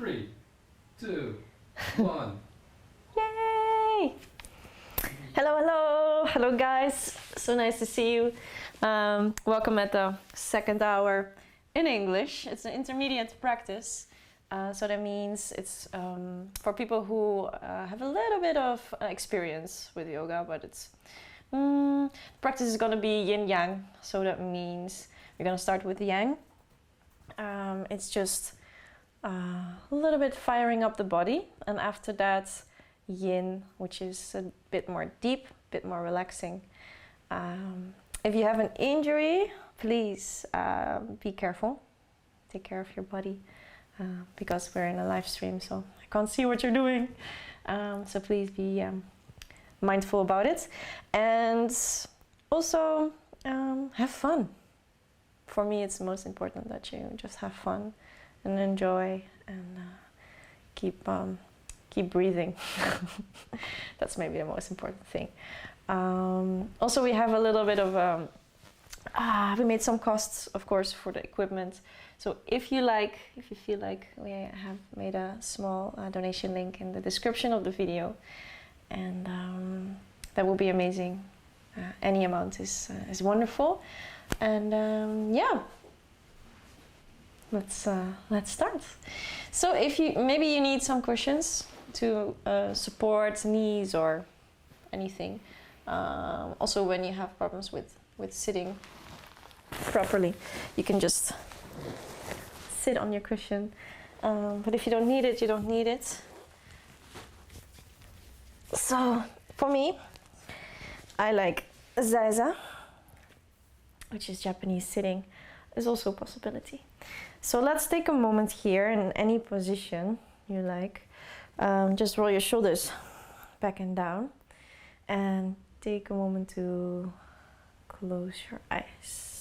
3, 2, 1. Yay! Hello, hello, hello guys. So nice to see you. Welcome at the second hour in English. It's an intermediate practice. So that means it's for people who have a little bit of experience with yoga, but it's practice is going to be Yin Yang. So that means we're going to start with Yang. It's just a little bit firing up the body, and after that Yin, which is a bit more deep, a bit more relaxing. If you have an injury, please be careful. Take care of your body. Because we're in a live stream, so I can't see what you're doing. So please be mindful about it. And also have fun. For me, it's most important that you just have fun and enjoy and keep breathing. That's maybe the most important thing. Also, we have a little bit of we made some costs, of course, for the equipment. So if you feel like, we have made a small donation link in the description of the video, and that will be amazing. Any amount is wonderful, and yeah, let's start. So if maybe you need some cushions to support knees or anything. Also, when you have problems with sitting properly, you can just sit on your cushion, but if you don't need it, you don't need it. So for me, I like Zaza, which is Japanese sitting, is also a possibility. So let's take a moment here in any position you like. Just roll your shoulders back and down, and take a moment to close your eyes.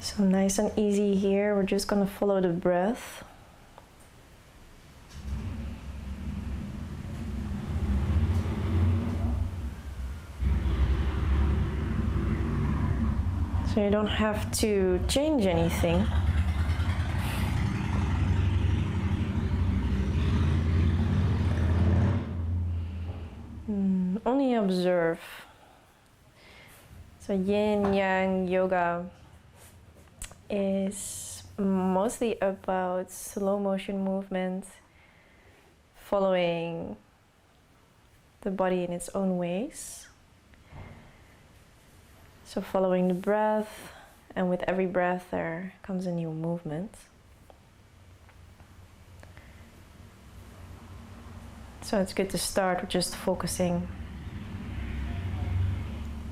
So nice and easy here. We're just gonna follow the breath. So you don't have to change anything. Only observe. So Yin Yang Yoga is mostly about slow motion movement, following the body in its own ways. So following the breath, and with every breath there comes a new movement. So it's good to start with just focusing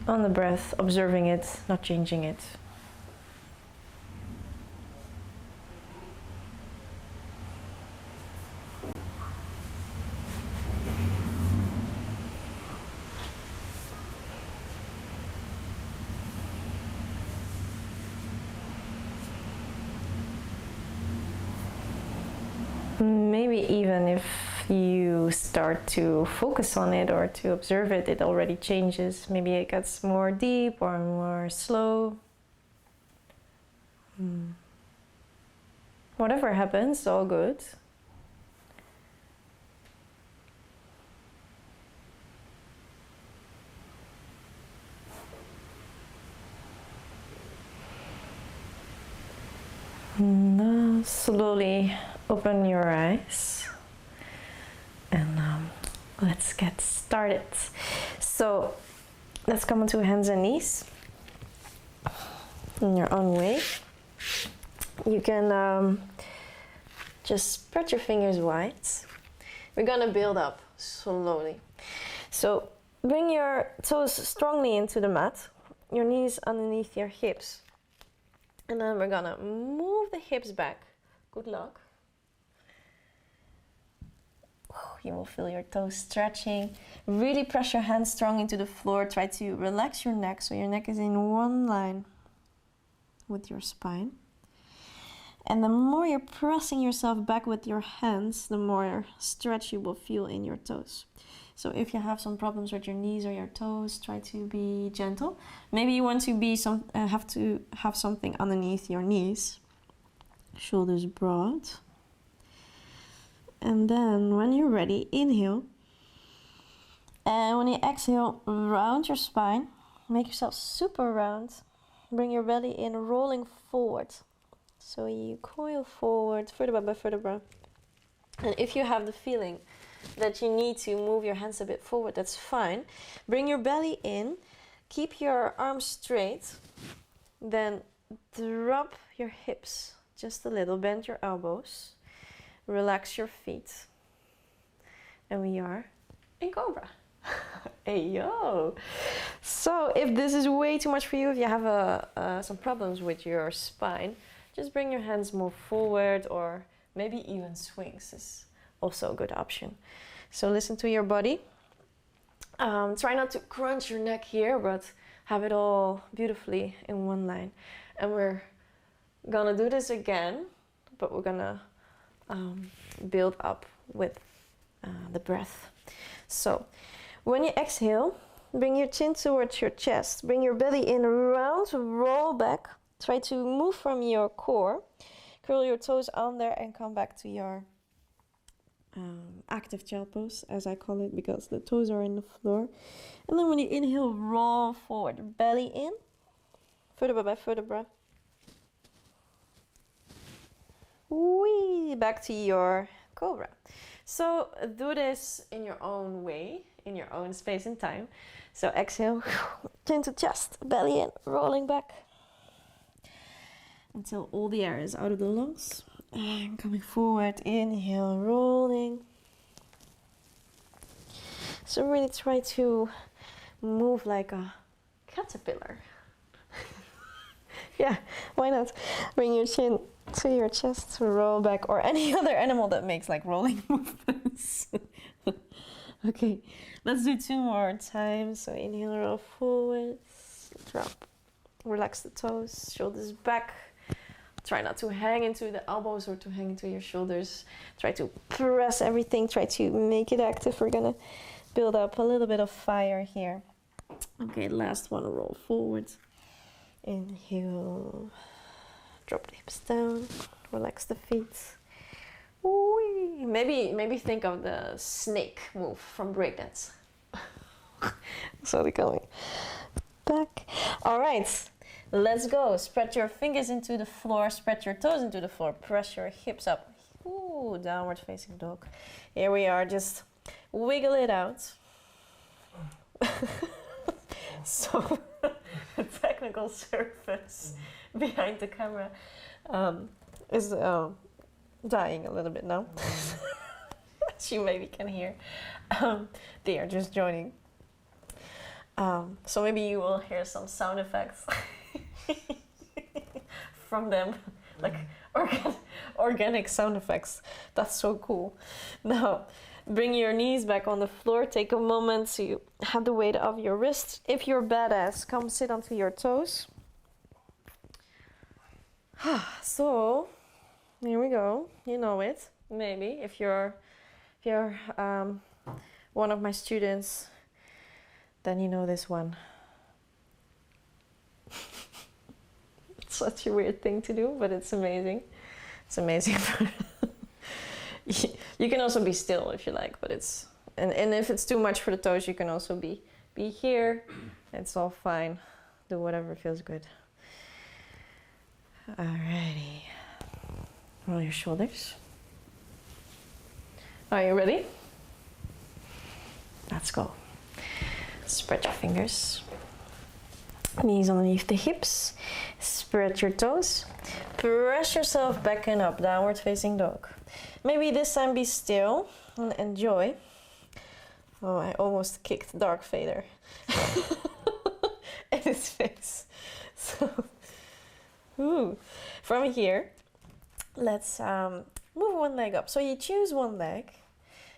on the breath, observing it, not changing it. Maybe even if you start to focus on it or to observe it, it already changes. Maybe it gets more deep or more slow. Whatever happens, all good. Now slowly open your eyes, and let's get started. So let's come onto hands and knees in your own way. You can just spread your fingers wide. We're gonna build up slowly. So bring your toes strongly into the mat, your knees underneath your hips. And then we're gonna move the hips back. Good luck. You will feel your toes stretching. Really press your hands strong into the floor. Try to relax your neck so your neck is in one line with your spine. And the more you're pressing yourself back with your hands, the more stretch you will feel in your toes. So if you have some problems with your knees or your toes, try to be gentle. Maybe you want to be have to have something underneath your knees. Shoulders broad. And then when you're ready, inhale. And when you exhale, round your spine. Make yourself super round. Bring your belly in, rolling forward. So you coil forward, vertebra by vertebra. And if you have the feeling that you need to move your hands a bit forward, that's fine. Bring your belly in, keep your arms straight, then drop your hips just a little, bend your elbows, relax your feet, and we are in Cobra. Hey yo! So if this is way too much for you, if you have some problems with your spine, just bring your hands more forward, or maybe even swings is also a good option. So listen to your body. Try not to crunch your neck here, but have it all beautifully in one line. And we're gonna do this again, but we're gonna build up with the breath. So when you exhale, bring your chin towards your chest. Bring your belly in, round, roll back. Try to move from your core. Curl your toes under and come back to your active child pose, as I call it, because the toes are in the floor. And then when you inhale, roll forward. Belly in, vertebra by vertebra. Wee, back to your Cobra. So do this in your own way, in your own space and time. So exhale, chin to chest, belly in, rolling back until all the air is out of the lungs. And coming forward, inhale, rolling. So really try to move like a caterpillar. Yeah, why not? Bring your chin to your chest, roll back, or any other animal that makes like rolling movements. Okay, let's do 2 more times. So inhale, roll forward, drop. Relax the toes, shoulders back. Try not to hang into the elbows or to hang into your shoulders. Try to press everything, try to make it active. We're gonna build up a little bit of fire here. Okay, last one, roll forward. Inhale, drop the hips down, relax the feet. Whee. Maybe think of the snake move from breakdance. So they're going back. All right, let's go. Spread your fingers into the floor, spread your toes into the floor, press your hips up. Ooh, downward facing dog. Here we are, just wiggle it out. So the technical surface behind the camera is dying a little bit now. As you maybe can hear. They are just joining. So maybe you will hear some sound effects from them, like organic sound effects. That's so cool. Now, bring your knees back on the floor. Take a moment to have the weight of your wrists. If you're badass, come sit onto your toes. So, here we go. You know it, maybe. If you're one of my students, then you know this one. It's such a weird thing to do, but it's amazing. It's amazing. You can also be still if you like, but it's and if it's too much for the toes, you can also be here. It's all fine. Do whatever feels good. Alrighty. Roll your shoulders. Are you ready? Let's go. Spread your fingers. Knees underneath the hips. Spread your toes. Press yourself back and up. Downward facing dog. Maybe this time be still and enjoy. Oh, I almost kicked Dark Vader in his face. So, from here, let's move one leg up. So you choose one leg.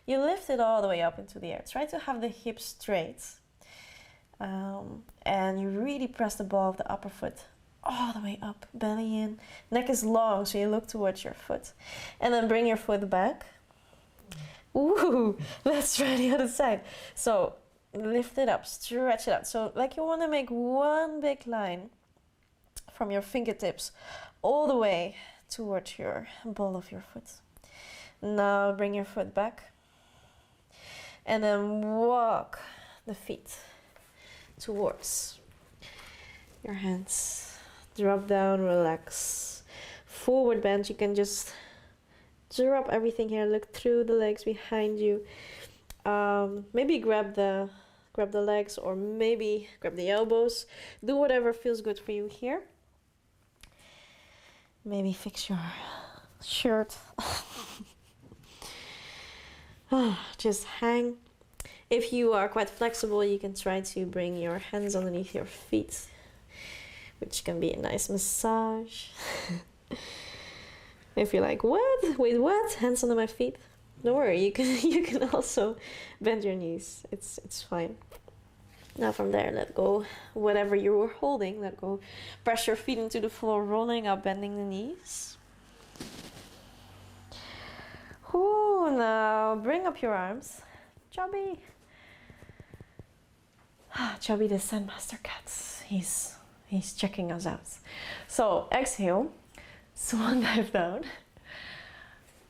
You lift it all the way up into the air. Try to have the hips straight. And you really press the ball of the upper foot all the way up, belly in. Neck is long, so you look towards your foot. And then bring your foot back. Ooh, let's try the other side. So lift it up, stretch it out. So like you want to make one big line from your fingertips all the way towards your ball of your foot. Now bring your foot back and then walk the feet towards your hands. Drop down, relax. Forward bend, you can just drop everything here. Look through the legs behind you. Maybe grab the legs, or maybe grab the elbows. Do whatever feels good for you here. Maybe fix your shirt. Just hang. If you are quite flexible, you can try to bring your hands underneath your feet, which can be a nice massage. If you're like, what? Wait, what? Hands under my feet? Don't worry, you can also bend your knees. It's fine. Now from there, let go whatever you were holding. Let go. Press your feet into the floor, rolling up, bending the knees. Ooh, now bring up your arms. Chubby. Chubby the Zen Master Cat. He's checking us out. So exhale, swan dive down.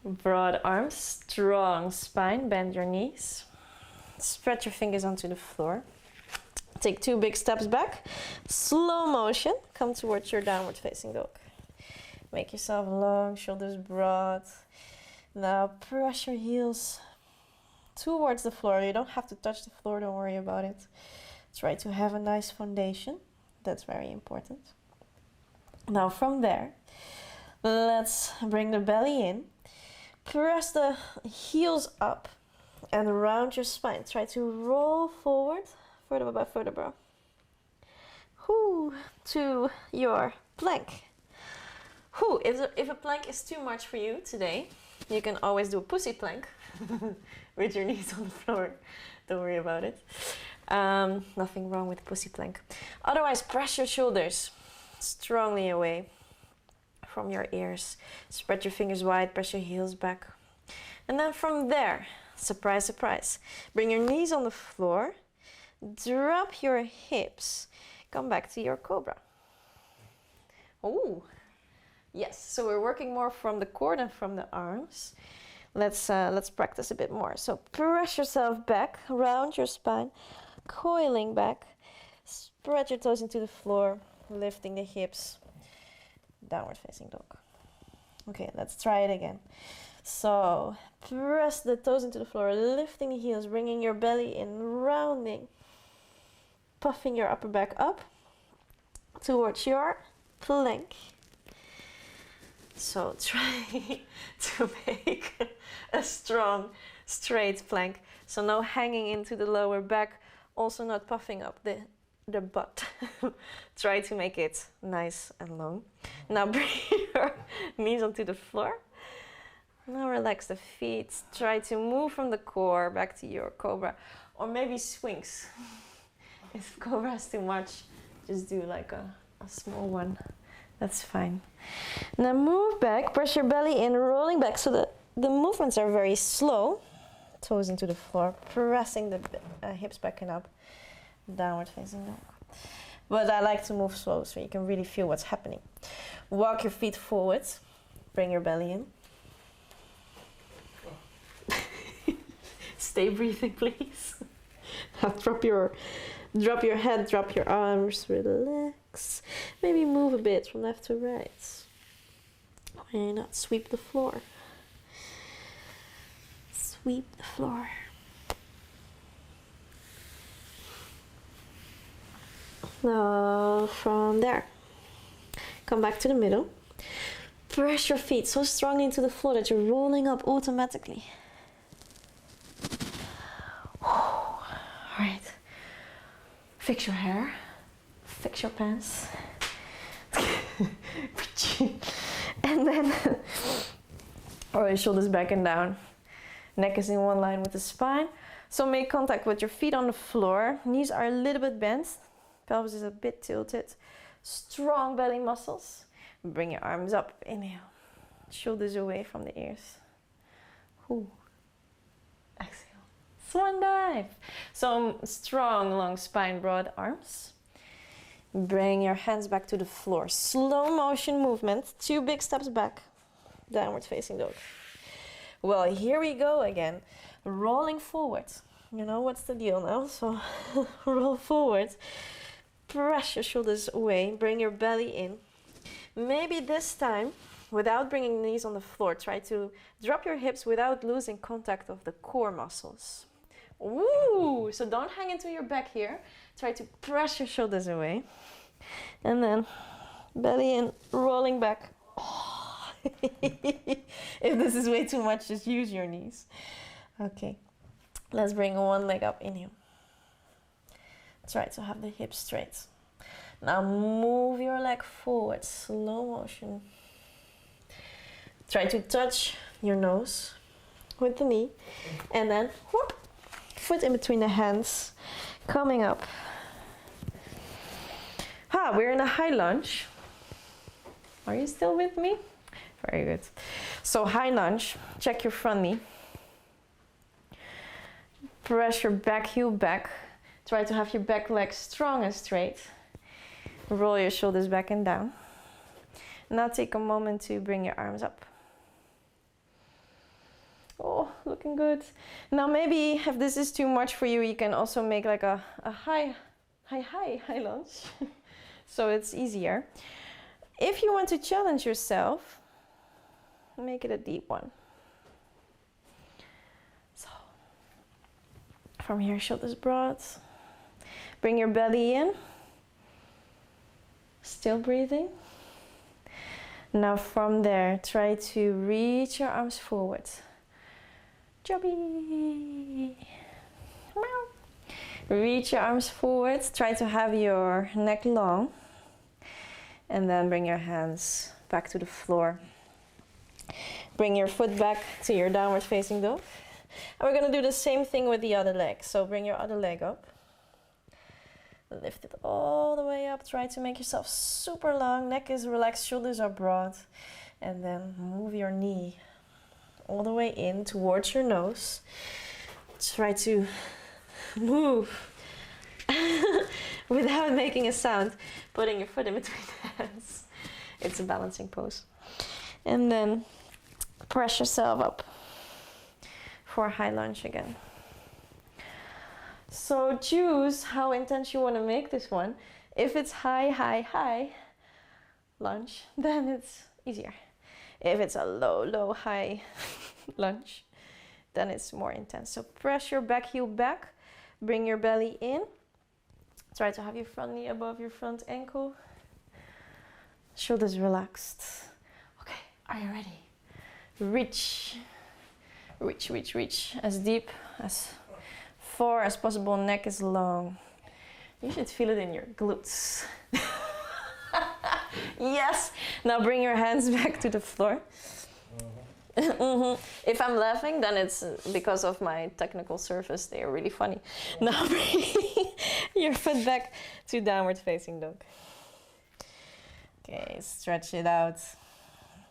Broad arms, strong spine, bend your knees. Spread your fingers onto the floor. Take 2 big steps back. Slow motion, come towards your downward facing dog. Make yourself long, shoulders broad. Now press your heels towards the floor. You don't have to touch the floor, don't worry about it. Try to have a nice foundation. That's very important. Now from there, let's bring the belly in. Press the heels up and round your spine. Try to roll forward, vertebra by vertebra. To your plank. If a plank is too much for you today, you can always do a pussy plank with your knees on the floor. Don't worry about it. Nothing wrong with pussy plank. Otherwise, press your shoulders strongly away from your ears. Spread your fingers wide, press your heels back. And then from there, surprise, surprise, bring your knees on the floor, drop your hips, come back to your cobra. Oh, yes, so we're working more from the core than from the arms. Let's practice a bit more. So press yourself back, round your spine, coiling back, spread your toes into the floor, lifting the hips, downward facing dog. Okay, let's try it again. So press the toes into the floor, lifting the heels, bringing your belly in, rounding, puffing your upper back up towards your plank. So try to make a strong, straight plank. So no hanging into the lower back, also not puffing up the butt. Try to make it nice and long. Now bring your knees onto the floor. Now relax the feet. Try to move from the core back to your cobra, or maybe swings. If cobra is too much, just do like a small one. That's fine. Now move back, press your belly in, rolling back so that the movements are very slow. Toes into the floor, pressing the hips back and up, downward facing dog. But I like to move slow so you can really feel what's happening. Walk your feet forward, bring your belly in. Stay breathing, please. Drop your head, drop your arms, relax. Maybe move a bit from left to right. Why not sweep the floor? Sweep the floor. Now from there, come back to the middle. Press your feet so strongly into the floor that you're rolling up automatically. Alright. Fix your hair. Fix your pants. And then roll your shoulders back and down. Neck is in one line with the spine. So make contact with your feet on the floor. Knees are a little bit bent. Pelvis is a bit tilted. Strong belly muscles. Bring your arms up. Inhale. Shoulders away from the ears. Ooh. Exhale. Swan dive. So strong, long spine, broad arms. Bring your hands back to the floor. Slow motion movement. 2 big steps back. Downward facing dog. Well, here we go again. Rolling forward. You know what's the deal now? So roll forward. Press your shoulders away. Bring your belly in. Maybe this time, without bringing knees on the floor, try to drop your hips without losing contact of the core muscles. Ooh, so don't hang into your back here. Try to press your shoulders away. And then belly in, rolling back. Oh. If this is way too much, just use your knees. Okay, let's bring one leg up, inhale. Try to have the hips straight. Now move your leg forward, slow motion. Try to touch your nose with the knee. And then whoop, foot in between the hands, coming up. We're in a high lunge. Are you still with me? Very good. So high lunge, check your front knee. Press your back heel back. Try to have your back leg strong and straight. Roll your shoulders back and down. Now take a moment to bring your arms up. Oh, looking good. Now maybe if this is too much for you, you can also make like a high lunge. So it's easier. If you want to challenge yourself, make it a deep one. So from here, shoulders broad. Bring your belly in. Still breathing. Now from there, try to reach your arms forward. Chubby. Reach your arms forward. Try to have your neck long. And then bring your hands back to the floor. Bring your foot back to your downward facing dog. And we're going to do the same thing with the other leg. So bring your other leg up. Lift it all the way up. Try to make yourself super long. Neck is relaxed, shoulders are broad. And then move your knee all the way in towards your nose. Try to move without making a sound, putting your foot in between the hands. It's a balancing pose. And then press yourself up for a high lunge again. So choose how intense you want to make this one. If it's high lunge, then it's easier. If it's a low, high lunge, then it's more intense. So press your back heel back, bring your belly in. Try to have your front knee above your front ankle. Shoulders relaxed. Okay, are you ready? Reach. Reach as deep, as far as possible. Neck is long. You should feel it in your glutes. Yes. Now bring your hands back to the floor. If I'm laughing, then it's because of my technical surface. They are really funny. Now bring your foot back to downward facing dog. Okay, stretch it out.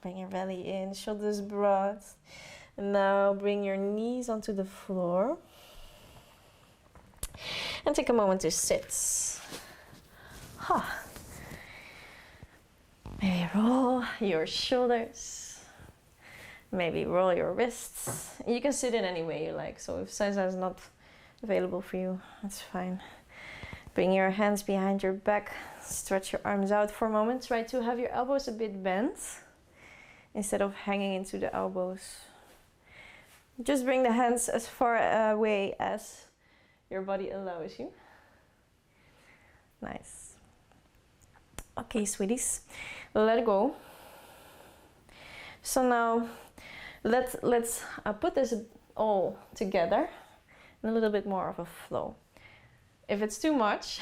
Bring your belly in, shoulders broad. Now bring your knees onto the floor. And take a moment to sit. Maybe roll your shoulders. Maybe roll your wrists. You can sit in any way you like. So if Saisa is not available for you, that's fine. Bring your hands behind your back. Stretch your arms out for a moment. Try to have your elbows a bit bent instead of hanging into the elbows. Just bring the hands as far away as your body allows you. Nice. Okay, sweeties, let go. So now let's put this all together in a little bit more of a flow. If it's too much,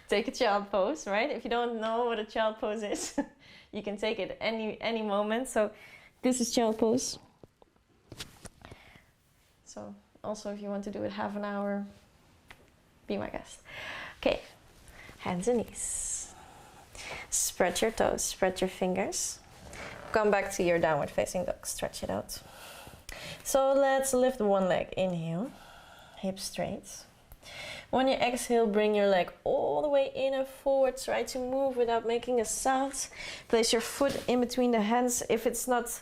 take a child pose, right? If you don't know what a child pose is, you can take it any moment. So this is child pose. So also if you want to do it half an hour, be my guest. Okay, hands and knees. Spread your toes, spread your fingers. Come back to your downward facing dog, stretch it out. So let's lift one leg. Inhale, hips straight. When you exhale, bring your leg all the way in and forward. Try to move without making a sound. Place your foot in between the hands. If it's not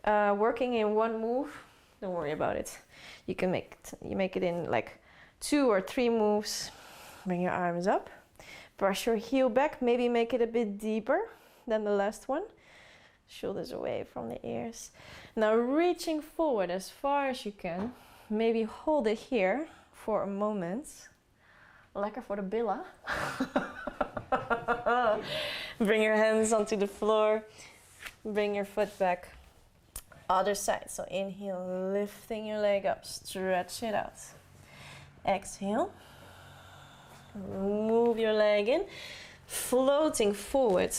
working in one move, don't worry about it. You can make it in like 2 or 3 moves. Bring your arms up. Brush your heel back. Maybe make it a bit deeper than the last one. Shoulders away from the ears. Now reaching forward as far as you can. Maybe hold it here for a moment. Lekker voor de billen. Bring your hands onto the floor. Bring your foot back. Other side. So inhale, lifting your leg up. Stretch it out. Exhale. Move your leg in. Floating forward.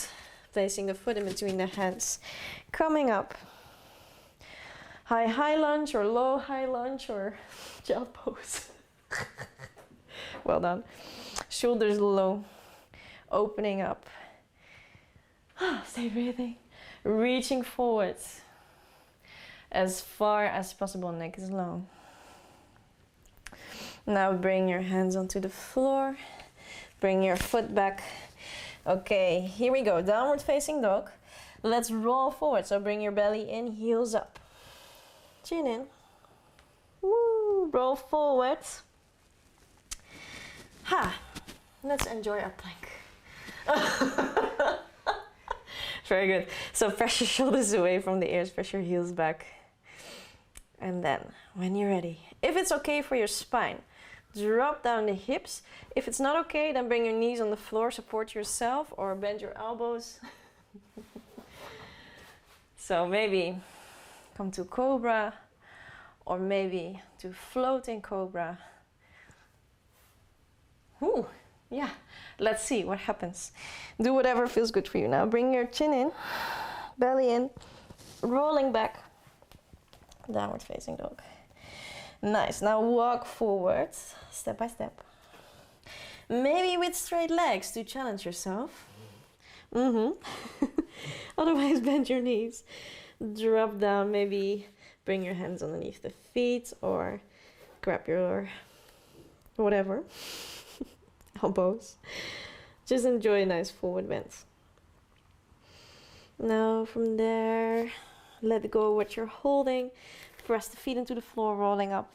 Placing the foot in between the hands. Coming up. High lunge or low high lunge or child pose. Well done. Shoulders low. Opening up. Stay breathing. Reaching forward. As far as possible, neck is long. Now bring your hands onto the floor. Bring your foot back. Okay, here we go. Downward facing dog. Let's roll forward. So bring your belly in, heels up. Chin in. Woo, roll forward. Let's enjoy our plank. Very good. So press your shoulders away from the ears, press your heels back. And then, when you're ready, if it's okay for your spine, drop down the hips. If it's not okay, then bring your knees on the floor, support yourself, or bend your elbows. So maybe come to cobra, or maybe to floating cobra. Ooh, yeah, let's see what happens. Do whatever feels good for you. Now bring your chin in, belly in, rolling back, downward facing dog. Nice, now walk forward, step by step. Maybe with straight legs to challenge yourself. Otherwise bend your knees. Drop down, maybe bring your hands underneath the feet or grab your whatever. Elbows. Just enjoy a nice forward bend. Now from there, let go of what you're holding. Press the feet into the floor, rolling up.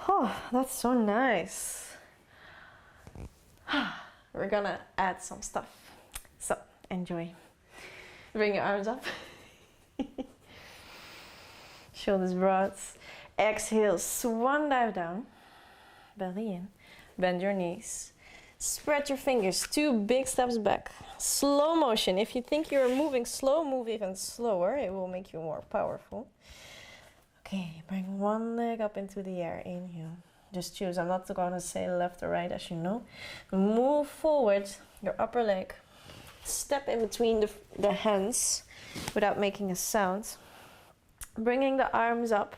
Oh, that's so nice. We're gonna add some stuff. So, enjoy. Bring your arms up. Shoulders broad. Exhale, swan dive down. Belly in. Bend your knees. Spread your fingers, 2 big steps back. Slow motion. If you think you're moving slow, move even slower. It will make you more powerful. Okay, bring one leg up into the air. Inhale. Just choose. I'm not going to say left or right, as you know. Move forward your upper leg. Step in between the hands without making a sound. Bringing the arms up.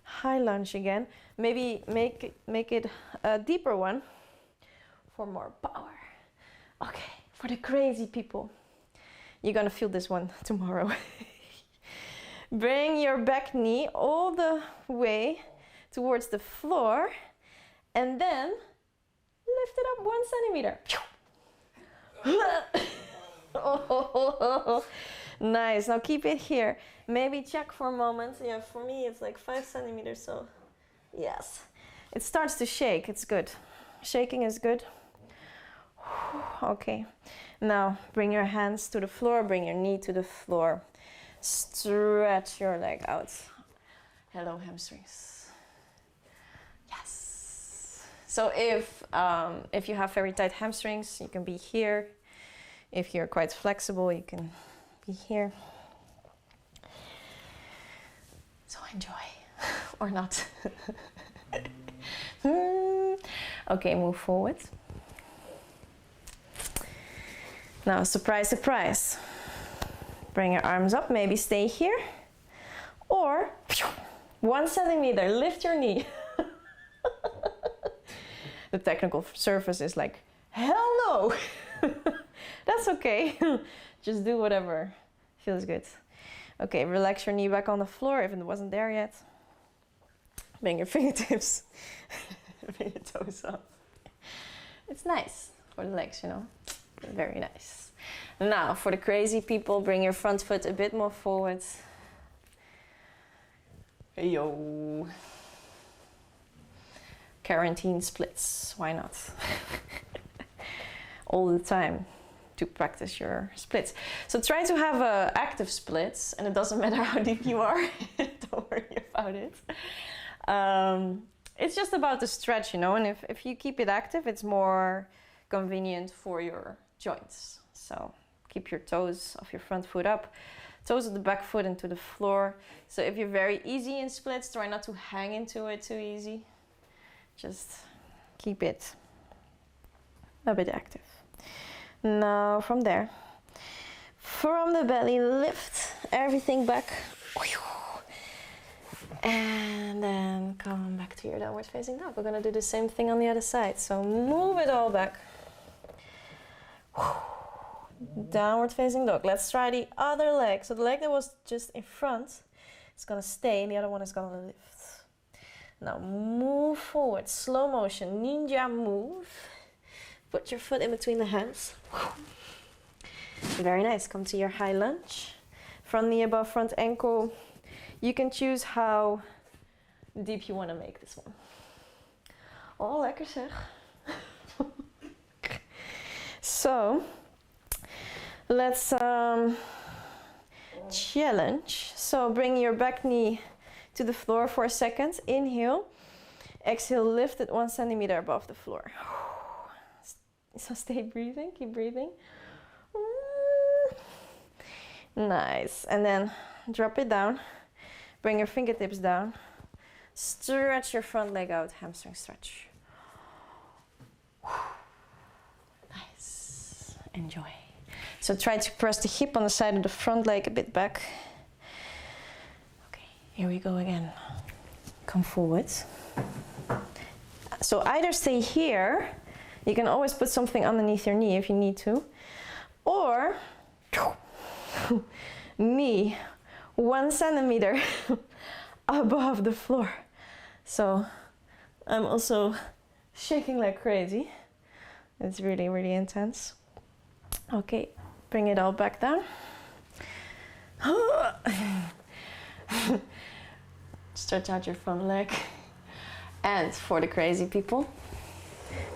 High lunge again. Maybe make it a deeper one for more power. Okay, for the crazy people. You're gonna feel this one tomorrow. Bring your back knee all the way towards the floor and then lift it up 1 centimeter. Oh, nice. Now keep it here. Maybe check for a moment. Yeah, for me it's like 5 centimeters, so yes. It starts to shake. It's good. Shaking is good. Okay. Now bring your hands to the floor. Bring your knee to the floor. Stretch your leg out. Hello, hamstrings. Yes. So if you have very tight hamstrings, you can be here. If you're quite flexible, you can be here. So enjoy, or not. Okay, move forward. Now, surprise, surprise. Bring your arms up, maybe stay here. Or 1 centimeter, lift your knee. The technical surface is like, hell no. That's okay. Just do whatever feels good. Okay, relax your knee back on the floor if it wasn't there yet. Bring your fingertips, bring your toes up. It's nice for the legs, you know, very nice. Now, for the crazy people, bring your front foot a bit more forward. Yo. Quarantine splits, why not? All the time to practice your splits. So try to have active splits, and it doesn't matter how deep you are. Don't worry about it. It's just about the stretch, you know, and if you keep it active, it's more convenient for your joints. So keep your toes of your front foot up, toes of the back foot into the floor. So if you're very easy in splits, try not to hang into it too easy. Just keep it a bit active. Now from there, from the belly, lift everything back. And then come back to your downward facing dog. We're gonna do the same thing on the other side. So move it all back. Downward facing dog. Let's try the other leg. So the leg that was just in front is gonna stay and the other one is gonna lift. Now move forward, slow motion, ninja move. Put your foot in between the hands. Very nice. Come to your high lunge. Front knee above front ankle. You can choose how deep you want to make this one. Oh, lekker zeg. So, let's challenge. So bring your back knee to the floor for a second. Inhale. Exhale, lift it 1 centimeter above the floor. So stay breathing, keep breathing. Nice. And then drop it down. Bring your fingertips down. Stretch your front leg out, hamstring stretch. Nice. Enjoy. So try to press the hip on the side of the front leg a bit back. Okay, here we go again. Come forward. So either stay here, you can always put something underneath your knee if you need to, or knee 1 centimeter above the floor. So I'm also shaking like crazy. It's really, really intense. Okay, bring it all back down. Stretch out your front leg. And for the crazy people,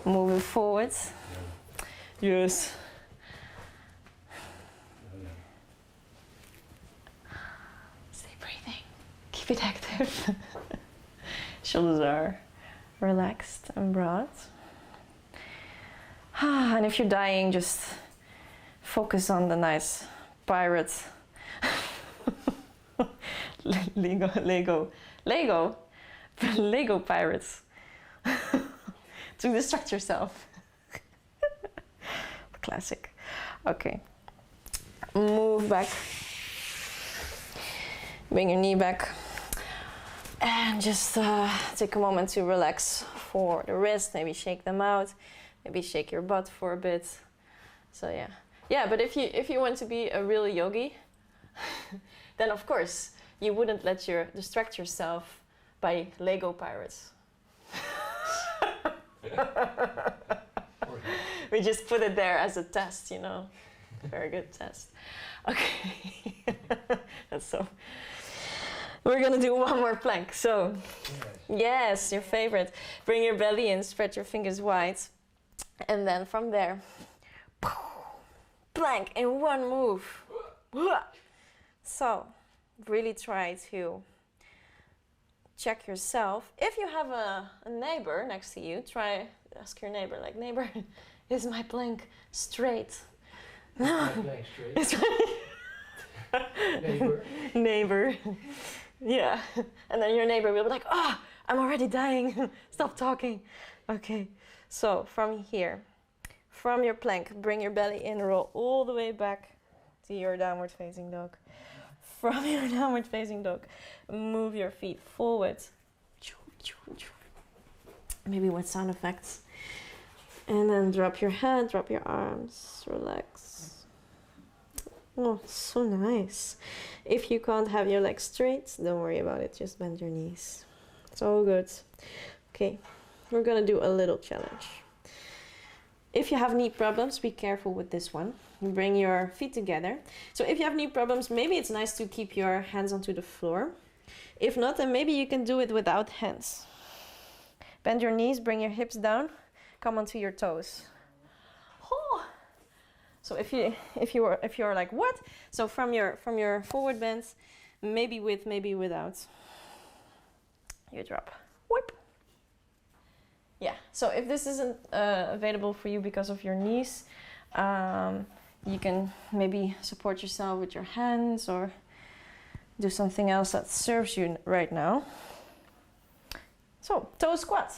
move it forward. Yes. Stay breathing. Keep it active. Shoulders are relaxed and broad. And if you're dying, just focus on the nice pirate Lego pirates to distract yourself. Classic. Okay. Move back. Bring your knee back. And just take a moment to relax for the wrist. Maybe shake them out. Maybe shake your butt for a bit. So yeah. Yeah, but if you want to be a real yogi, then of course you wouldn't let distract yourself by Lego pirates. We just put it there as a test, you know. Very good test. Okay. That's so. We're gonna do one more plank. So, yes, your favorite. Bring your belly in, spread your fingers wide. And then from there, plank in one move. So, really try to check yourself. If you have a neighbor next to you, ask your neighbor, like, neighbor, is my plank straight? My plank straight. Neighbor. Yeah. And then your neighbor will be like, oh, I'm already dying. Stop talking. Okay. So from here, from your plank, bring your belly in, roll all the way back to your downward facing dog. From your downward facing dog, move your feet forward. Maybe with sound effects. And then drop your head, drop your arms, relax. Oh, so nice. If you can't have your legs straight, don't worry about it. Just bend your knees. It's all good. Okay, we're gonna do a little challenge. If you have knee problems, be careful with this one. You bring your feet together. So if you have knee problems, maybe it's nice to keep your hands onto the floor. If not, then maybe you can do it without hands. Bend your knees, bring your hips down, come onto your toes. Oh. So if you're like, what? So from your forward bends, maybe with, maybe without, you drop. Whoop. Yeah. So if this isn't available for you because of your knees, you can maybe support yourself with your hands or do something else that serves you right now. So toe squat.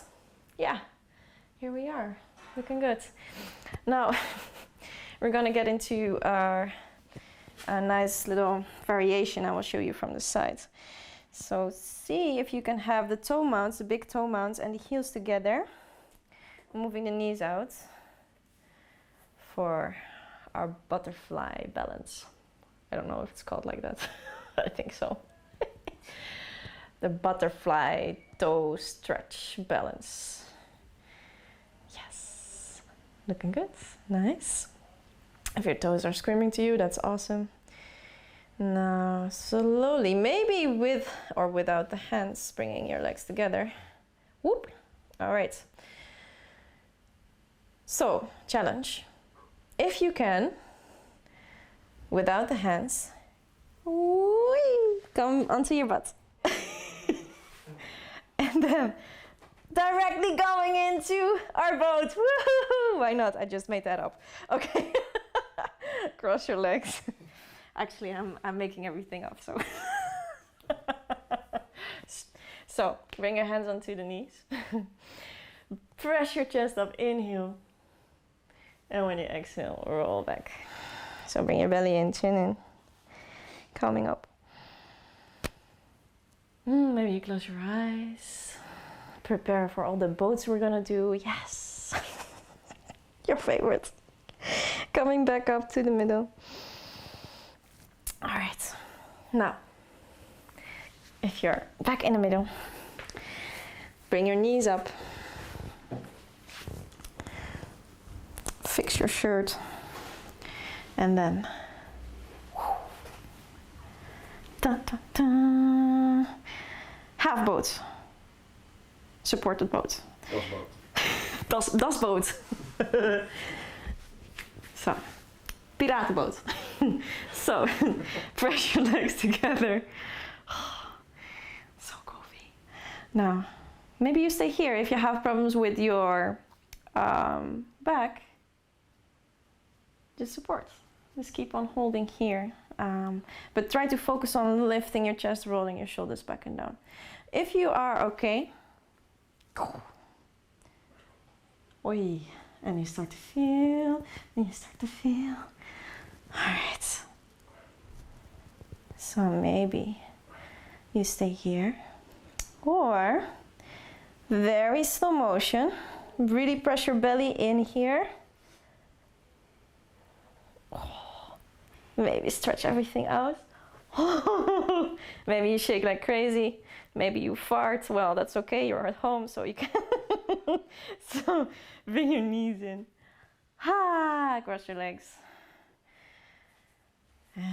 Yeah. Here we are. Looking good. Now. We're gonna get into a nice little variation I will show you from the side. So see if you can have the toe mounts, the big toe mounts and the heels together, moving the knees out for our butterfly balance. I don't know if it's called like that. I think so. The butterfly toe stretch balance. Yes, looking good, nice. If your toes are screaming to you, that's awesome. Now, slowly, maybe with or without the hands, bringing your legs together. Whoop. All right. So, challenge. If you can, without the hands, whee, come onto your butt. And then directly going into our boat. Woohoo! Why not? I just made that up. Okay. Cross your legs. Actually, I'm making everything up, so. So, bring your hands onto the knees. Press your chest up, inhale. And when you exhale, roll back. So bring your belly in, chin in. Coming up. Maybe you close your eyes. Prepare for all the boats we're gonna do. Yes! Your favorite. Coming back up to the middle. All right. Now, if you're back in the middle, bring your knees up. Fix your shirt. And then, da, da, da. Half boat. Supported boat. Das boot. So, piratenboot. So, press your legs together. So cozy. Now, maybe you stay here if you have problems with your back. Just support. Just keep on holding here. But try to focus on lifting your chest, rolling your shoulders back and down. If you are okay, oi, and you start to feel, and you start to feel. All right. So maybe you stay here, or very slow motion. Really press your belly in here. Maybe stretch everything out. Maybe you shake like crazy. Maybe you fart. Well, that's okay. You're at home, so you can. So bring your knees in. Ha! Cross your legs. And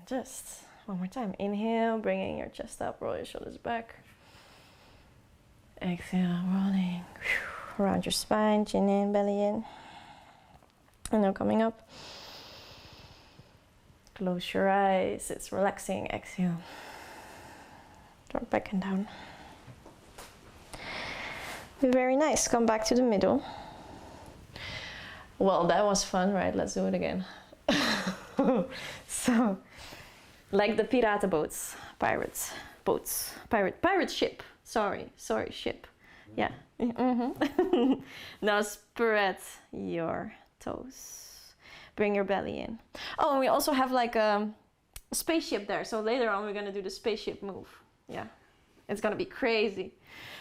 just one more time. Inhale, bringing your chest up. Roll your shoulders back. Exhale, rolling. Around your spine. Chin in, belly in. And now coming up. Close your eyes, it's relaxing, exhale. Drop back and down. Very nice, come back to the middle. Well, that was fun, right? Let's do it again. So, like the piratenboats, pirates, boats, pirate ship, sorry, ship. Yeah. Now spread your toes. Bring your belly in. Oh, and we also have like a spaceship there. So later on, we're gonna do the spaceship move. Yeah, it's gonna be crazy.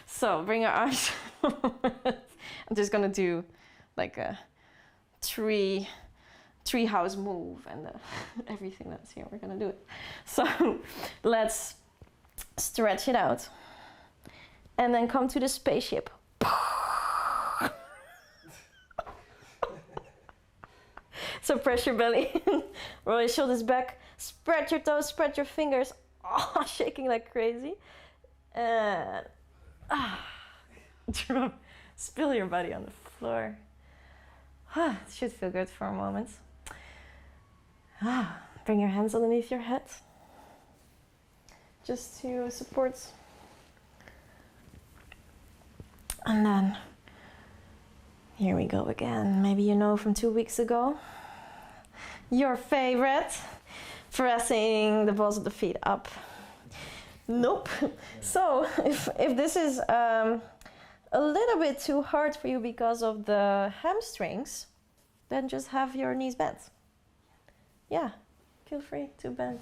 So bring your arms. I'm just gonna do like a tree treehouse move and everything that's here. We're gonna do it. So let's stretch it out. And then come to the spaceship. So press your belly in, roll your shoulders back, spread your toes, spread your fingers, shaking like crazy. And drop, spill your body on the floor. It should feel good for a moment. Bring your hands underneath your head, just to support. And then, here we go again. Maybe you know from 2 weeks ago, your favorite, pressing the balls of the feet up. Nope. So if this is a little bit too hard for you because of the hamstrings, then just have your knees bent. Yeah, feel free to bend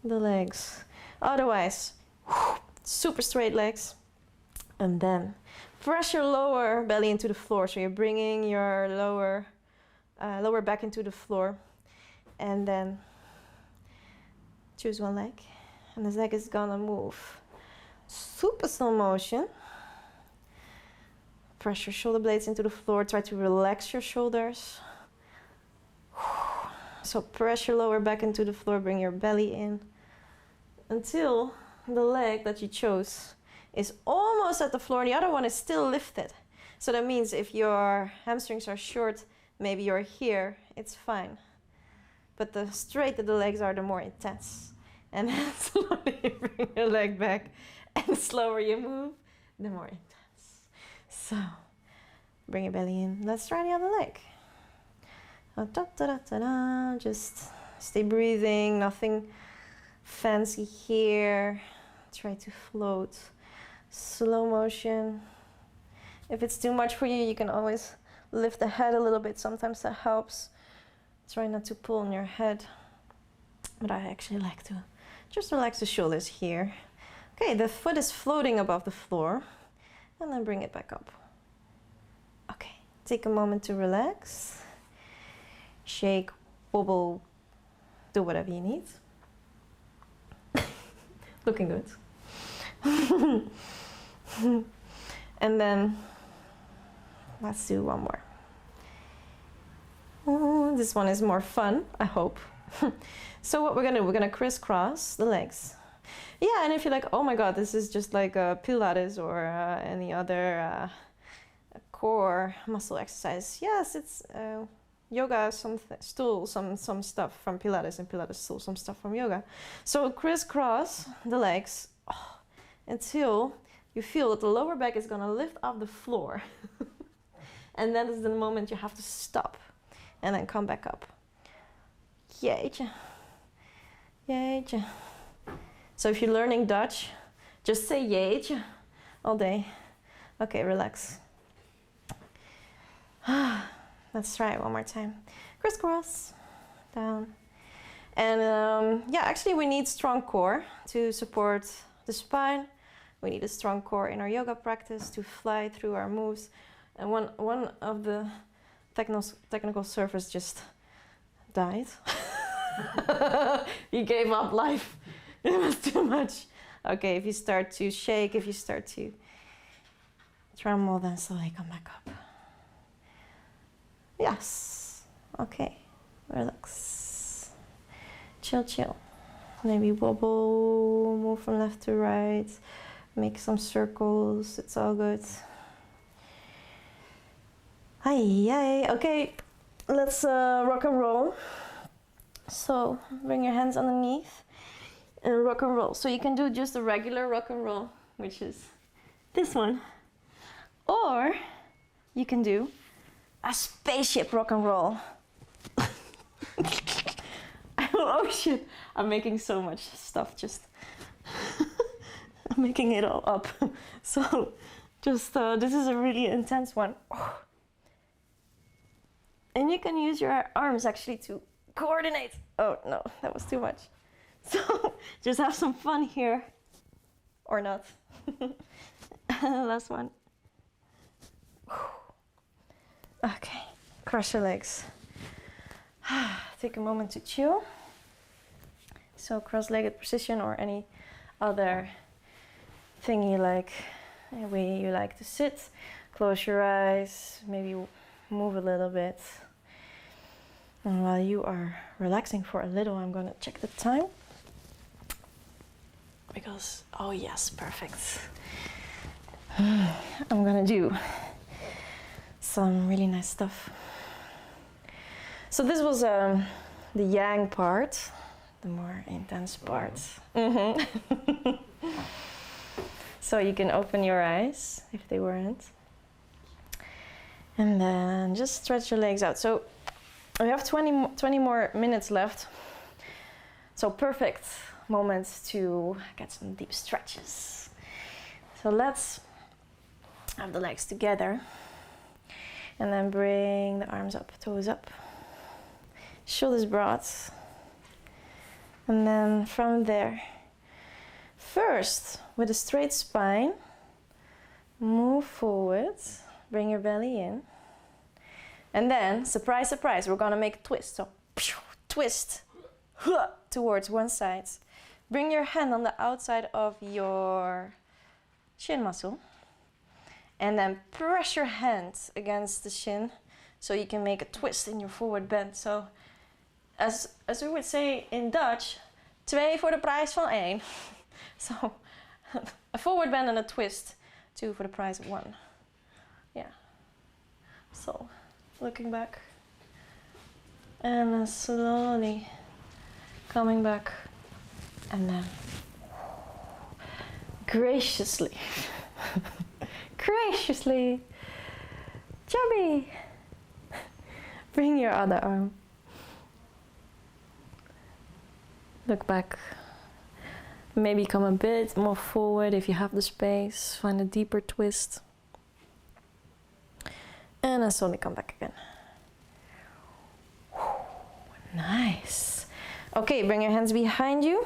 the legs. Otherwise, super straight legs. And then press your lower belly into the floor. So you're bringing your lower back into the floor. And then choose one leg. And this leg is gonna move. Super slow motion. Press your shoulder blades into the floor. Try to relax your shoulders. So press your lower back into the floor. Bring your belly in. Until the leg that you chose is almost at the floor and the other one is still lifted. So that means if your hamstrings are short, maybe you're here, it's fine. But the straighter the legs are, the more intense. And then slowly bring your leg back, and the slower you move, the more intense. So bring your belly in. Let's try the other leg. Just stay breathing, nothing fancy here. Try to float. Slow motion. If it's too much for you, you can always lift the head a little bit. Sometimes that helps. Try not to pull on your head. But I actually like to just relax the shoulders here. Okay, the foot is floating above the floor. And then bring it back up. Okay, take a moment to relax. Shake, wobble, do whatever you need. Looking good. And then let's do one more. Oh, this one is more fun, I hope. So what we're gonna do, we're gonna crisscross the legs. Yeah, and if you're like, oh my god, this is just like Pilates or any other core muscle exercise. Yes, it's yoga, some stuff from Pilates, and Pilates stole some stuff from yoga. So crisscross the legs until you feel that the lower back is gonna lift off the floor. And that is the moment you have to stop and then come back up. Jeetje. Jeetje. So if you're learning Dutch, just say jeetje all day. Okay, relax. Let's try it one more time. Crisscross, down. And yeah, actually we need strong core to support the spine. We need a strong core in our yoga practice to fly through our moves. And one of the technical surfers just died. He gave up life. It was too much. Okay, if you start to shake, if you start to tremble, then slowly come back up. Yes. Okay. Relax. Chill, chill. Maybe wobble, move from left to right, make some circles. It's all good. Hi. Okay, let's rock and roll. So bring your hands underneath and rock and roll. So you can do just a regular rock and roll, which is this one, or you can do a spaceship rock and roll. Oh shit, I'm making so much stuff, just I'm making it all up. So just this is a really intense one. And you can use your arms actually to coordinate. Oh no, that was too much. So just have some fun here, or not. Last one. Okay, cross your legs. Take a moment to chill. So cross-legged position or any other thing you like, way you like to sit. Close your eyes, maybe move a little bit. And while you are relaxing for a little, I'm gonna check the time. Because, oh yes, perfect. I'm gonna do some really nice stuff. So this was the yang part, the more intense part. So you can open your eyes if they weren't. And then just stretch your legs out. So we have 20 more minutes left. So perfect moments to get some deep stretches. So let's have the legs together. And then bring the arms up, toes up. Shoulders broad. And then from there, first with a straight spine, move forward, bring your belly in. And then, surprise, surprise, we're gonna make a twist. So, twist towards one side. Bring your hand on the outside of your shin muscle. And then press your hand against the shin so you can make a twist in your forward bend. So, as we would say in Dutch, 2 voor de prijs van 1. So, a forward bend and a twist, 2 for the price of 1. Yeah. So, looking back. And then slowly coming back. And then graciously, graciously, chubby, bring your other arm. Look back. Maybe come a bit more forward if you have the space. Find a deeper twist. And then slowly come back again. Nice. Okay, bring your hands behind you.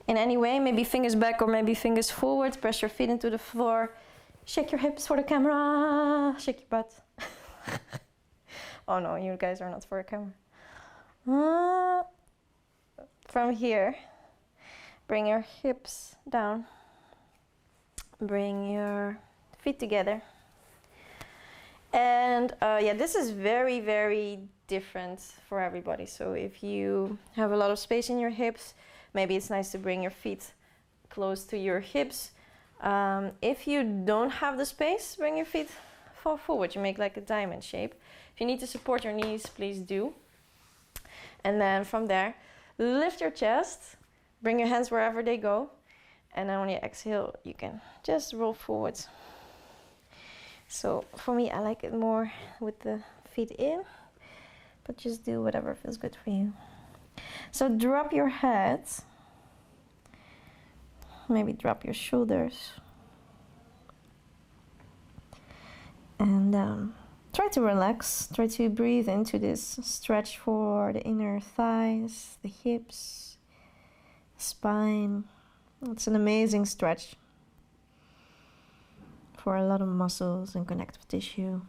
In any way, maybe fingers back or maybe fingers forward. Press your feet into the floor. Shake your hips for the camera. Shake your butt. Oh no, you guys are not for a camera. From here, bring your hips down. Bring your feet together. And yeah, this is very, very different for everybody. So if you have a lot of space in your hips, maybe it's nice to bring your feet close to your hips. If you don't have the space, bring your feet far forward. You make like a diamond shape. If you need to support your knees, please do. And then from there, lift your chest. Bring your hands wherever they go. And then on your exhale, you can just roll forwards. So for me, I like it more with the feet in, but just do whatever feels good for you. So drop your head, maybe drop your shoulders, and try to relax, try to breathe into this stretch for the inner thighs, the hips, spine. It's an amazing stretch for a lot of muscles and connective tissue.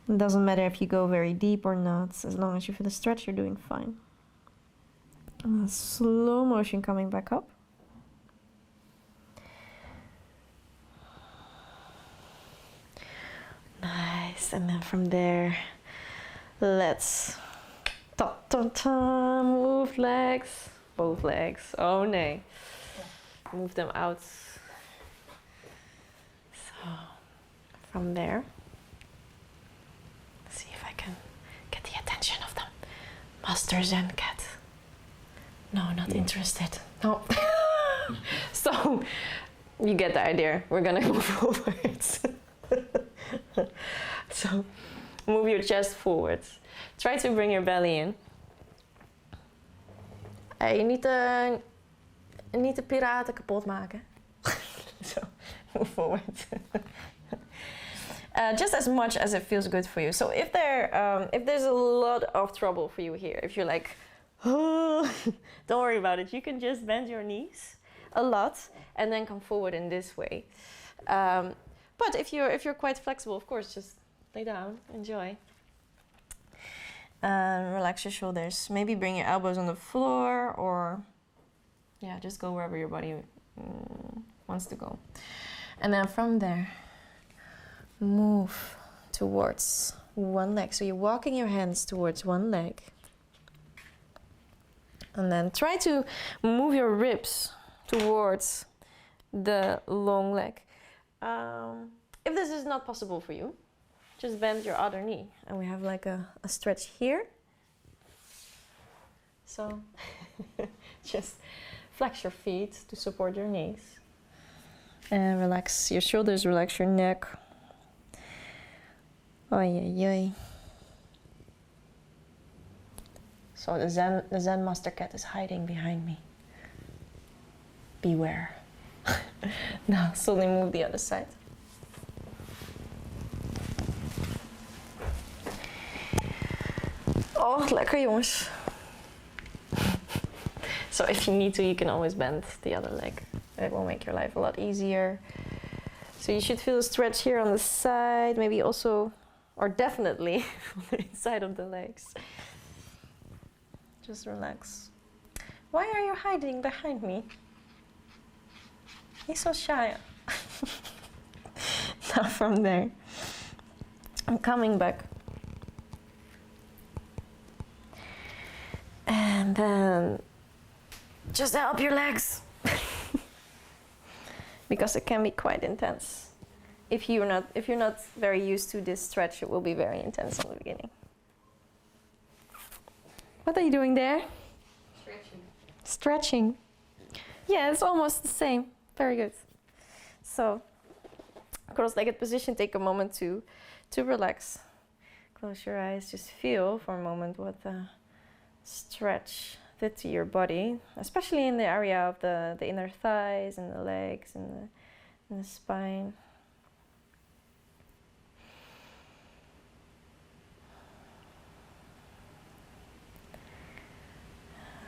It doesn't matter if you go very deep or not, as long as you feel the stretch, you're doing fine. And slow motion coming back up. Nice, and then from there, let's move legs, both legs. Oh no, move them out. So from there, see if I can get the attention of the master Zen cat. No, not interested. No. So you get the idea. We're gonna move forwards. So move your chest forwards. Try to bring your belly in. Je niet de piraten kapot maken. So move forward. Just as much as it feels good for you. So if there's a lot of trouble for you here, if you're like, oh, don't worry about it. You can just bend your knees a lot and then come forward in this way. But if you're quite flexible, of course, just lay down, enjoy. And relax your shoulders. Maybe bring your elbows on the floor, or yeah, just go wherever your body wants to go. And then from there, move towards one leg. So you're walking your hands towards one leg. And then try to move your ribs towards the long leg. If this is not possible for you, just bend your other knee. And we have like a stretch here. So just flex your feet to support your knees. And relax your shoulders, relax your neck. Oy, oy, oy. So the Zen master cat is hiding behind me. Beware. Now slowly move the other side. Oh, lekker jongens. So if you need to, you can always bend the other leg. It will make your life a lot easier. So you should feel a stretch here on the side, maybe also, or definitely on the inside of the legs. Just relax. Why are you hiding behind me? He's so shy. Now from there, I'm coming back. And then just help your legs. Because it can be quite intense. If you're not very used to this stretch, it will be very intense in the beginning. What are you doing there? Stretching. Stretching. Yeah, it's almost the same. Very good. So, cross-legged position, take a moment to relax. Close your eyes, just feel for a moment what the stretch did to your body, especially in the area of the inner thighs and the legs and the spine.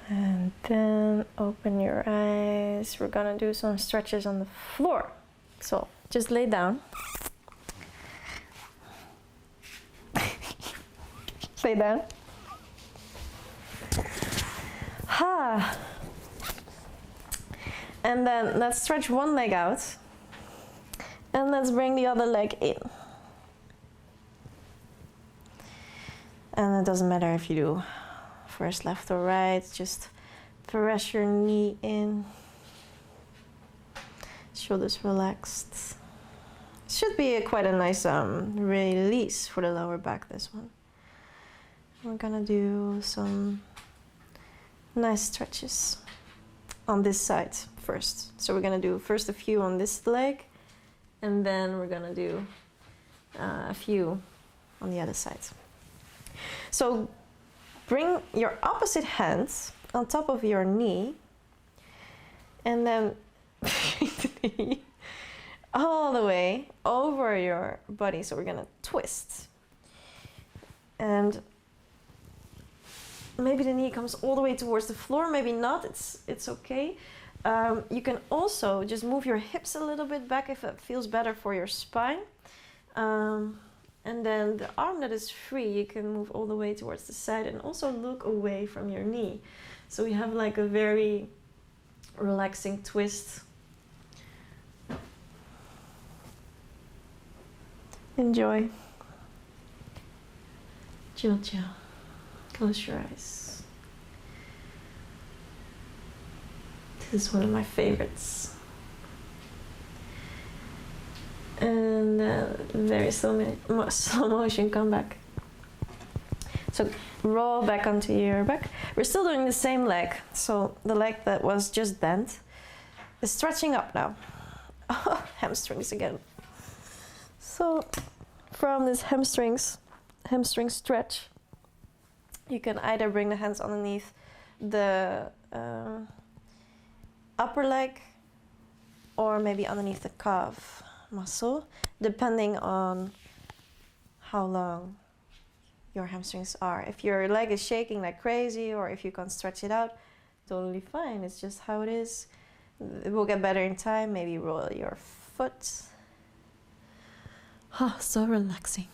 And then open your eyes. We're gonna do some stretches on the floor. So just lay down. Lay down. Ha. And then let's stretch one leg out. And let's bring the other leg in. And it doesn't matter if you do first left or right, just press your knee in. Shoulders relaxed. Should be quite a nice release for the lower back, this one. We're gonna do some nice stretches on this side first. So we're gonna do first a few on this leg, and then we're gonna do a few on the other side. So bring your opposite hands on top of your knee, and then all the way over your body. So we're gonna twist. And maybe the knee comes all the way towards the floor, maybe not, it's okay. You can also just move your hips a little bit back if it feels better for your spine. And then the arm that is free, you can move all the way towards the side and also look away from your knee. So we have like a very relaxing twist. Enjoy. Chill, chill. Close your eyes. This is one of my favorites. And very slow motion, come back. So roll back onto your back. We're still doing the same leg. So the leg that was just bent is stretching up now. Oh, hamstrings again. So from this hamstring stretch, you can either bring the hands underneath the upper leg or maybe underneath the calf muscle, depending on how long your hamstrings are. If your leg is shaking like crazy, or if you can't stretch it out, totally fine. It's just how it is. It will get better in time. Maybe roll your foot. Oh, so relaxing.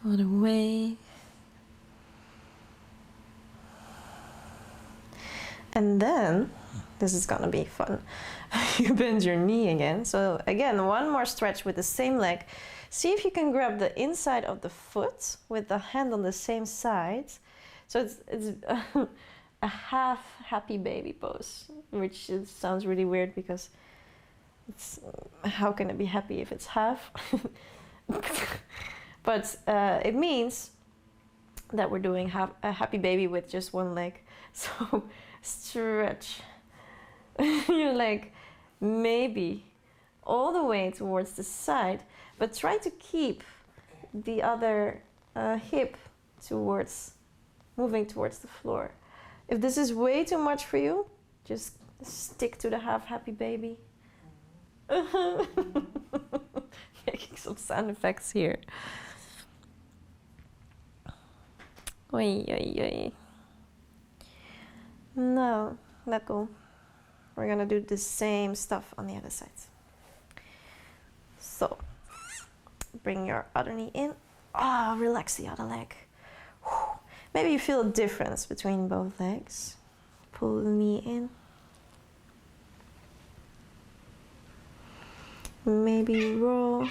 all the way. And then, this is gonna be fun. You bend your knee again. So again, one more stretch with the same leg. See if you can grab the inside of the foot with the hand on the same side. So it's a half happy baby pose, which sounds really weird because it's, how can it be happy if it's half? But it means that we're doing a happy baby with just one leg. So stretch your leg maybe all the way towards the side, but try to keep the other hip moving towards the floor. If this is way too much for you, just stick to the half happy baby. Making some sound effects here. Oi, oi, oi. Now, let go. We're gonna do the same stuff on the other side. So, bring your other knee in. Relax the other leg. Maybe you feel a difference between both legs. Pull the knee in. Maybe roll.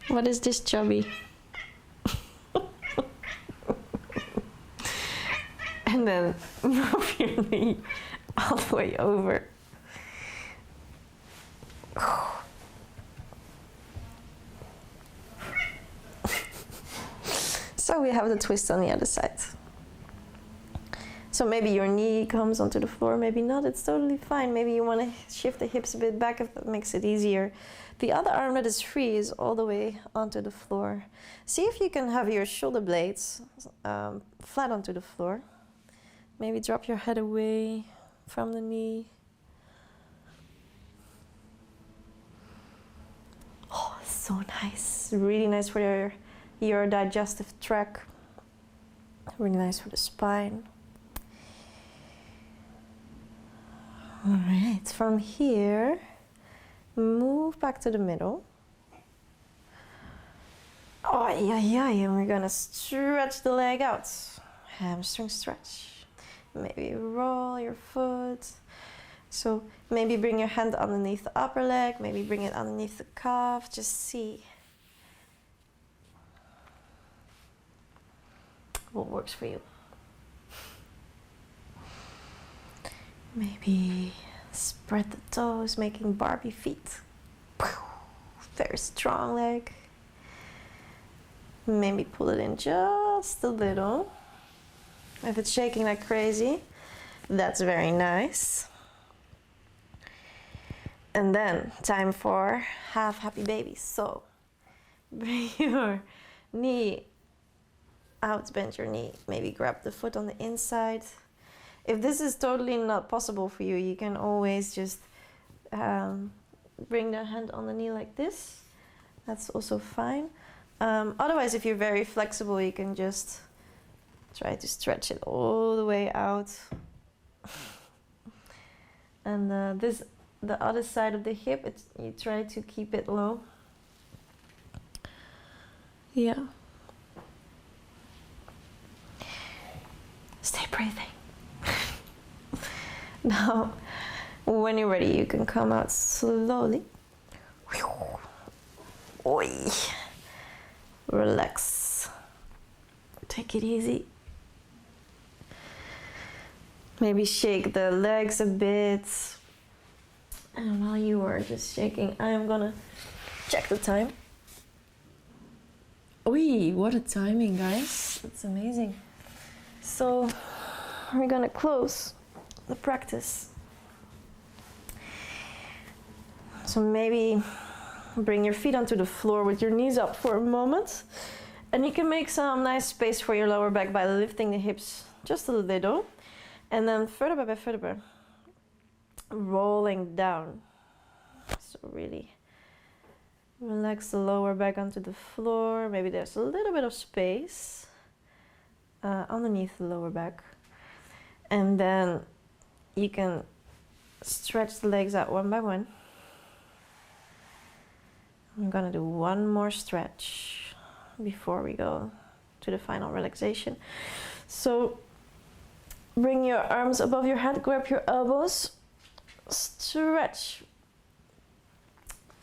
What is this, Chubby? And then move your knee all the way over. So we have the twist on the other side. So maybe your knee comes onto the floor, maybe not, it's totally fine. Maybe you want to shift the hips a bit back if that makes it easier. The other arm that is free is all the way onto the floor. See if you can have your shoulder blades flat onto the floor. Maybe drop your head away from the knee. Oh, so nice. Really nice for your digestive tract. Really nice for the spine. All right, from here, move back to the middle. Oh, yeah, and we're gonna stretch the leg out. Hamstring stretch. Maybe roll your foot. So maybe bring your hand underneath the upper leg, maybe bring it underneath the calf, just see what works for you. Maybe spread the toes, making Barbie feet. Very strong leg. Maybe pull it in just a little. If it's shaking like crazy, that's very nice. And then time for half happy baby. So bring your knee out, bend your knee. Maybe grab the foot on the inside. If this is totally not possible for you, you can always just bring the hand on the knee like this. That's also fine. Otherwise, if you're very flexible, you can just try to stretch it all the way out. And the other side of the hip, you try to keep it low. Yeah. Stay breathing. Now, when you're ready, you can come out slowly. Oi. Relax. Take it easy. Maybe shake the legs a bit. And while you are just shaking, I am gonna check the time. Oi, what a timing, guys. That's amazing. So we're gonna close the practice. So maybe bring your feet onto the floor with your knees up for a moment. And you can make some nice space for your lower back by lifting the hips just a little. And then further by rolling down. So really relax the lower back onto the floor. Maybe there's a little bit of space underneath the lower back. And then you can stretch the legs out one by one. I'm gonna do one more stretch before we go to the final relaxation. So bring your arms above your head, grab your elbows, stretch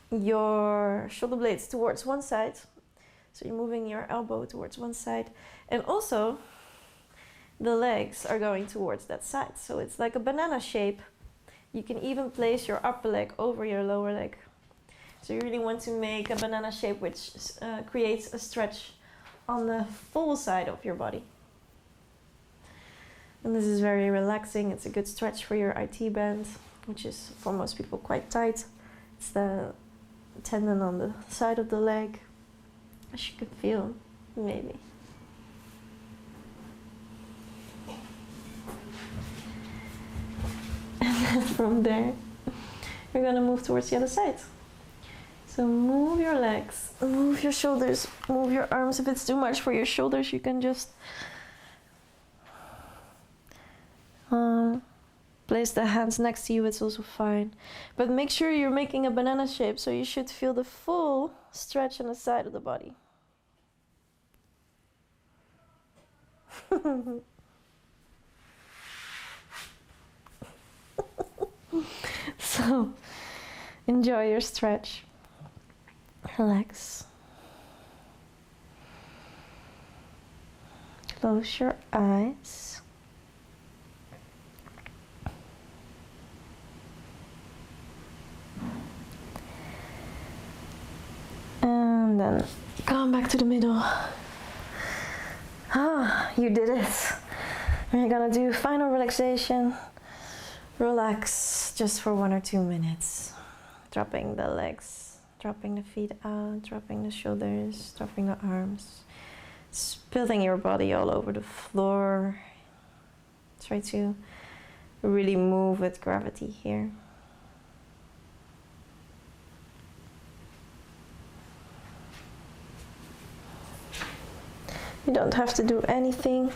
your shoulder blades towards one side. So you're moving your elbow towards one side, and also the legs are going towards that side. So it's like a banana shape. You can even place your upper leg over your lower leg. So you really want to make a banana shape which creates a stretch on the full side of your body. And this is very relaxing. It's a good stretch for your IT band, which is for most people quite tight. It's the tendon on the side of the leg, as you can feel, maybe. And then from there, you're gonna move towards the other side. So move your legs, move your shoulders, move your arms. If it's too much for your shoulders, you can just place the hands next to you, it's also fine. But make sure you're making a banana shape, so you should feel the full stretch on the side of the body. So, enjoy your stretch. Relax. Close your eyes. And then come back to the middle. Ah, you did it. And you're gonna do final relaxation. Relax just for 1 or 2 minutes. Dropping the legs, dropping the feet out, dropping the shoulders, dropping the arms. Spilling your body all over the floor. Try to really move with gravity here. You don't have to do anything.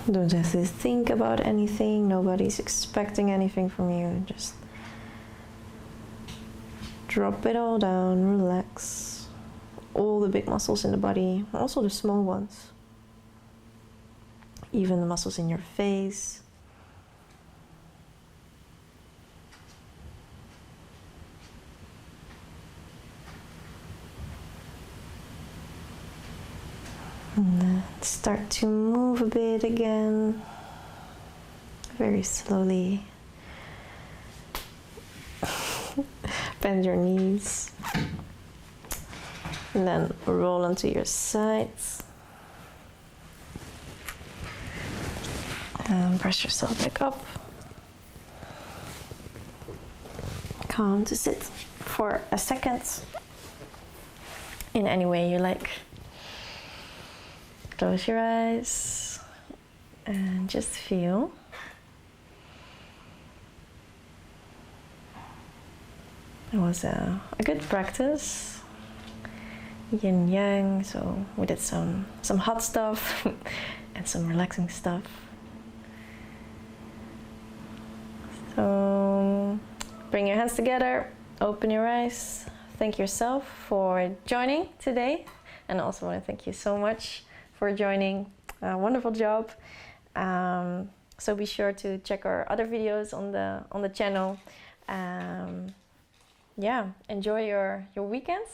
Don't have to think about anything. Nobody's expecting anything from you. Just drop it all down, relax. All the big muscles in the body, also the small ones. Even the muscles in your face. And then start to move a bit again, very slowly. Bend your knees. And then roll onto your sides. And press yourself back up. Come to sit for a second in any way you like. Close your eyes and just feel. It was a good practice. Yin Yang, so we did some hot stuff and some relaxing stuff. So bring your hands together, open your eyes, thank yourself for joining today, and I also want to thank you so much for joining. Wonderful job. So be sure to check our other videos on the channel. Yeah, enjoy your weekends.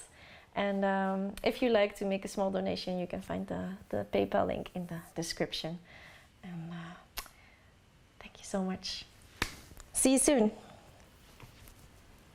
And if you like to make a small donation, you can find the PayPal link in the description. And thank you so much. See you soon.